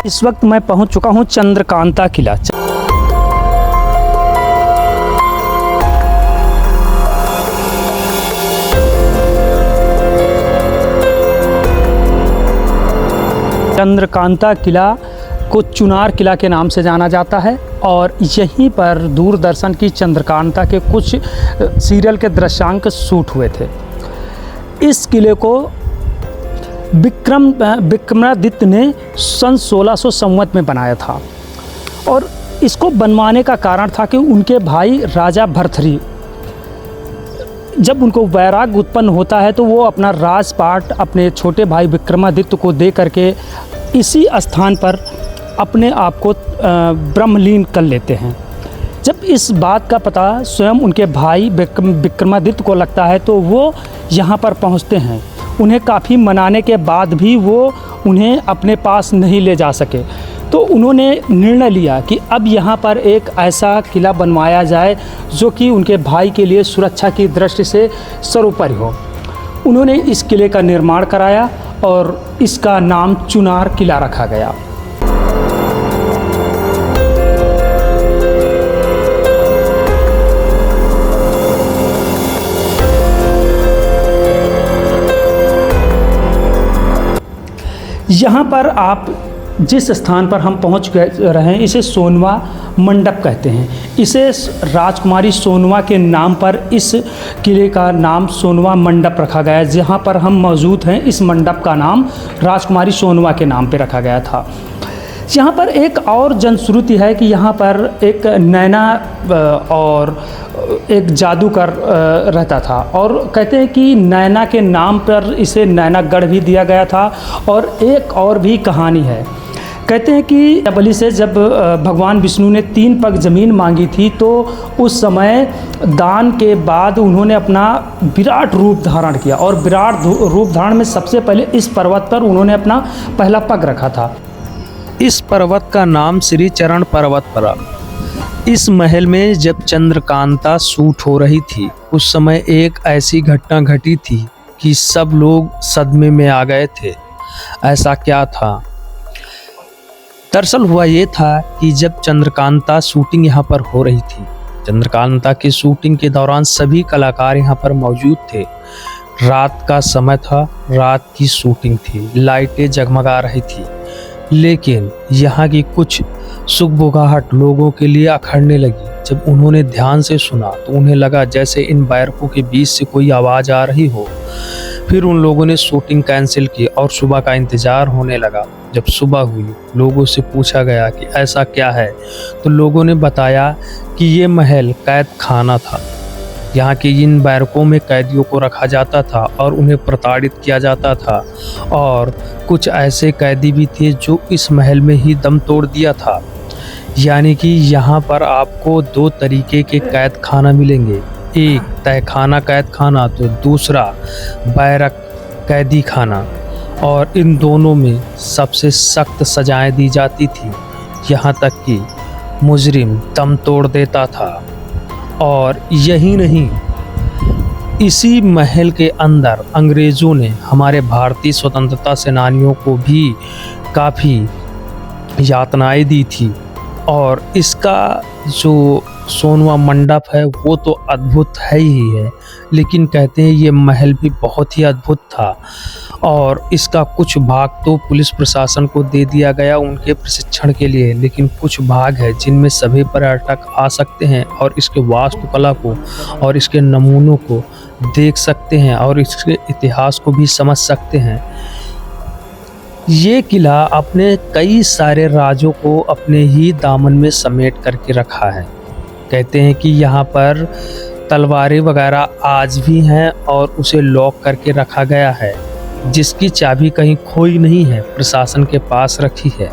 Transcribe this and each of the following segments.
इस वक्त मैं पहुंच चुका हूं चंद्रकांता किला। चंद्रकांता किला को चुनार किला के नाम से जाना जाता है और यहीं पर दूरदर्शन की चंद्रकांता के कुछ सीरियल के दृश्यांक शूट हुए थे। इस किले को विक्रमादित्य ने सन 1600 संवत में बनाया था और इसको बनवाने का कारण था कि उनके भाई राजा भर्तृहरि, जब उनको वैराग्य उत्पन्न होता है तो वो अपना राजपाट अपने छोटे भाई विक्रमादित्य को दे करके इसी स्थान पर अपने आप को ब्रह्मलीन कर लेते हैं। जब इस बात का पता स्वयं उनके भाई विक्रमादित्य को लगता है तो वो यहाँ पर पहुँचते हैं। उन्हें काफ़ी मनाने के बाद भी वो उन्हें अपने पास नहीं ले जा सके, तो उन्होंने निर्णय लिया कि अब यहाँ पर एक ऐसा किला बनवाया जाए जो कि उनके भाई के लिए सुरक्षा की दृष्टि से सर्वोपरि हो। उन्होंने इस किले का निर्माण कराया और इसका नाम चुनार किला रखा गया। यहाँ पर आप जिस स्थान पर हम पहुँच रहे हैं इसे सोनवा मंडप कहते हैं। इसे राजकुमारी सोनवा के नाम पर इस किले का नाम सोनवा मंडप रखा गया है। जहाँ पर हम मौजूद हैं इस मंडप का नाम राजकुमारी सोनवा के नाम पे रखा गया था। यहाँ पर एक और जनश्रुति है कि यहाँ पर एक नैना और एक जादूगर रहता था और कहते हैं कि नैना के नाम पर इसे नैनागढ़ भी दिया गया था। और एक और भी कहानी है, कहते हैं कि बलि से जब भगवान विष्णु ने 3 पग ज़मीन मांगी थी तो उस समय दान के बाद उन्होंने अपना विराट रूप धारण किया और विराट रूप धारण में सबसे पहले इस पर्वत पर उन्होंने अपना पहला पग रखा था। इस पर्वत का नाम श्री चरण पर्वत पड़ा। इस महल में जब चंद्रकांता शूट हो रही थी उस समय एक ऐसी घटना घटी थी कि सब लोग सदमे में आ गए थे। ऐसा क्या था? दरअसल हुआ ये था कि जब चंद्रकांता शूटिंग यहाँ पर हो रही थी, चंद्रकांता की शूटिंग के दौरान सभी कलाकार यहाँ पर मौजूद थे। रात का समय था, रात की शूटिंग थी, लाइटें जगमगा रही थी, लेकिन यहाँ की कुछ सुगबुगाहट लोगों के लिए अखड़ने लगी। जब उन्होंने ध्यान से सुना तो उन्हें लगा जैसे इन बैरकों के बीच से कोई आवाज़ आ रही हो। फिर उन लोगों ने शूटिंग कैंसिल की और सुबह का इंतज़ार होने लगा। जब सुबह हुई, लोगों से पूछा गया कि ऐसा क्या है, तो लोगों ने बताया कि ये महल कैद खाना था। यहाँ के इन बैरकों में कैदियों को रखा जाता था और उन्हें प्रताड़ित किया जाता था और कुछ ऐसे कैदी भी थे जो इस महल में ही दम तोड़ दिया था। यानी कि यहाँ पर आपको 2 तरीके के कैद खाना मिलेंगे, एक तहखाना कैद खाना तो दूसरा बैरक कैदी खाना, और इन दोनों में सबसे सख्त सजाएं दी जाती थी। यहाँ तक कि मुजरिम दम तोड़ देता था। और यही नहीं, इसी महल के अंदर अंग्रेज़ों ने हमारे भारतीय स्वतंत्रता सेनानियों को भी काफ़ी यातनाएं दी थी। और इसका जो सोनवा मंडप है वो तो अद्भुत है ही है, लेकिन कहते हैं ये महल भी बहुत ही अद्भुत था। और इसका कुछ भाग तो पुलिस प्रशासन को दे दिया गया उनके प्रशिक्षण के लिए, लेकिन कुछ भाग है जिनमें सभी पर्यटक आ सकते हैं और इसके वास्तुकला को और इसके नमूनों को देख सकते हैं और इसके इतिहास को भी समझ सकते हैं। ये किला अपने कई सारे राजों को अपने ही दामन में समेट करके रखा है। कहते हैं कि यहाँ पर तलवारें वगैरह आज भी हैं और उसे लॉक करके रखा गया है, जिसकी चाबी कहीं खोई नहीं है, प्रशासन के पास रखी है।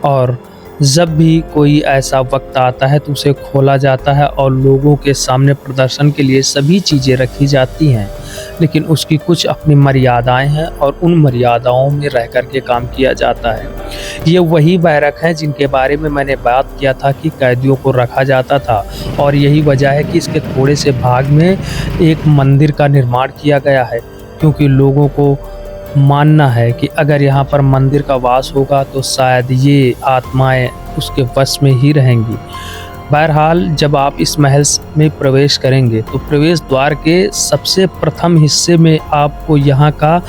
और जब भी कोई ऐसा वक्त आता है तो उसे खोला जाता है और लोगों के सामने प्रदर्शन के लिए सभी चीज़ें रखी जाती हैं, लेकिन उसकी कुछ अपनी मर्यादाएं हैं और उन मर्यादाओं में रह कर के काम किया जाता है। ये वही बैरक हैं जिनके बारे में मैंने बात किया था कि कैदियों को रखा जाता था, और यही वजह है कि इसके थोड़े से भाग में एक मंदिर का निर्माण किया गया है, क्योंकि लोगों को मानना है कि अगर यहाँ पर मंदिर का वास होगा तो शायद ये आत्माएं उसके वश में ही रहेंगी। बहरहाल जब आप इस महल में प्रवेश करेंगे तो प्रवेश द्वार के सबसे प्रथम हिस्से में आपको यहाँ का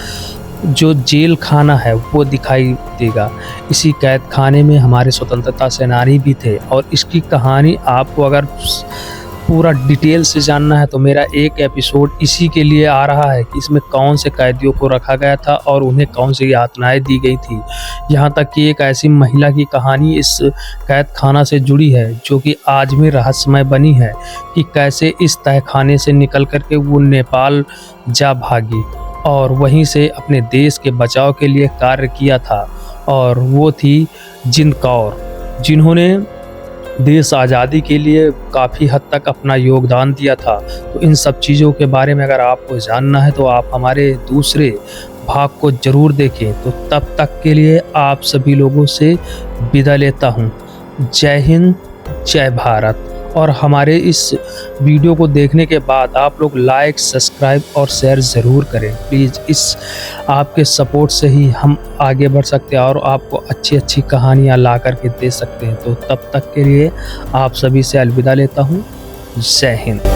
जो जेल खाना है वो दिखाई देगा। इसी कैद खाने में हमारे स्वतंत्रता सेनानी भी थे और इसकी कहानी आपको अगर पूरा डिटेल से जानना है तो मेरा एक एपिसोड इसी के लिए आ रहा है कि इसमें कौन से कैदियों को रखा गया था और उन्हें कौन सी यातनाएं दी गई थी। यहाँ तक कि एक ऐसी महिला की कहानी इस कैद खाना से जुड़ी है जो कि आज भी रहस्यमय बनी है कि कैसे इस तहखाने से निकल करके वो नेपाल जा भागी और वहीं से अपने देश के बचाव के लिए कार्य किया था। और वो थी जिंद कौर, जिन्होंने देश आज़ादी के लिए काफ़ी हद तक अपना योगदान दिया था। तो इन सब चीज़ों के बारे में अगर आपको जानना है तो आप हमारे दूसरे भाग को ज़रूर देखें। तो तब तक के लिए आप सभी लोगों से विदा लेता हूँ। जय हिंद, जय भारत। और हमारे इस वीडियो को देखने के बाद आप लोग लाइक, सब्सक्राइब और शेयर ज़रूर करें प्लीज़। इस आपके सपोर्ट से ही हम आगे बढ़ सकते हैं और आपको अच्छी अच्छी कहानियाँ ला करके दे सकते हैं। तो तब तक के लिए आप सभी से अलविदा लेता हूँ। जय हिंद।